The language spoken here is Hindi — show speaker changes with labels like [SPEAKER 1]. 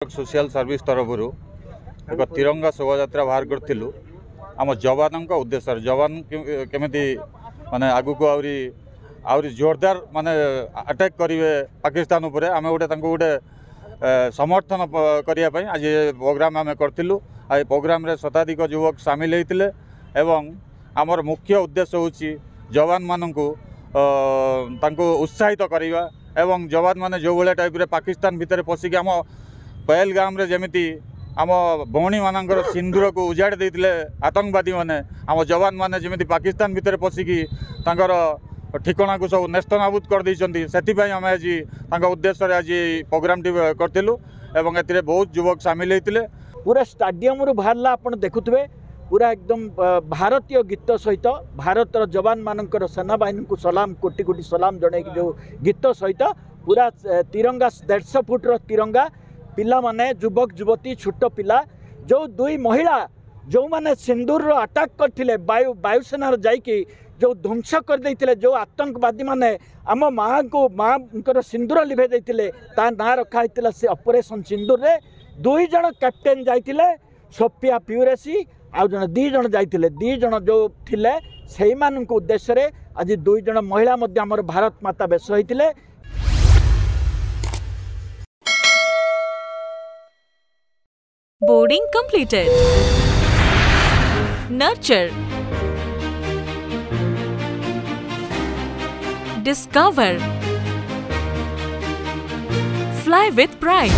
[SPEAKER 1] ब्लॉक सोशल सर्विस तरफ एक तिरंगा शोभा यात्रा बाहर करूँ आम जवान उद्देश्य जवान केमी माने आगु को आउरी जोरदार माने अटैक करेंगे पाकिस्तान उपरे आम गोटे समर्थन करने आज प्रोग्राम आम करूँ आ प्रोग्राम रे शताधिक युवक सामिल होते एवं आमर मुख्य उद्देश्य होची जवान मानू उत्साहित करवा एवं जवान माने जो भाया टाइप रे पाकिस्तान भितर पशिक आम पहलगाम रे जमिति आम भौणी मानकर सिंदूर को उजाड़ देते आतंकवादी माने आम जवान माने जमिति पाकिस्तान भितर पशिकी तांकर ठिकाना को सब नेस्तनाबूद कर देइछंती सेतिपई आम आज उद्देश्य आज प्रोग्राम टी करथिलु एवं एतिरे बहुत युवक सामिल होते
[SPEAKER 2] पूरा स्टाडियम रु बाहरला आपण देखुथबे पूरा एकदम भारतीय गीत सहित भारतर जवान मानकर सेनाबाहिनी को सलाम कोटि कोटि सलाम जणे जो गीत सहित पूरा तिरंगा 150 फुटर तिरंगा पिला माने युवक युवती छोट पिला जो दुई महिला जो माने सिंदूर अटैक करथिले वायुसेना जाइकी जो ध्वंस कर देइथिले जो आतंकवादी माने आम माँ को माँ सिंदूर लिभे देइथिले ता ना रखा हितिला से ऑपरेशन सिंदूर रे दुई जण कैप्टेन जाइथिले सोफिया प्यूरेसी आ जन दी जण जाइथिले दी जण जो थिले सेही मानक उद्देश्य रे आज दुई जण महिला मध्य हमर भारत माता बेश होइथिले।
[SPEAKER 3] Boarding completed. Nurture. Discover. Fly with pride.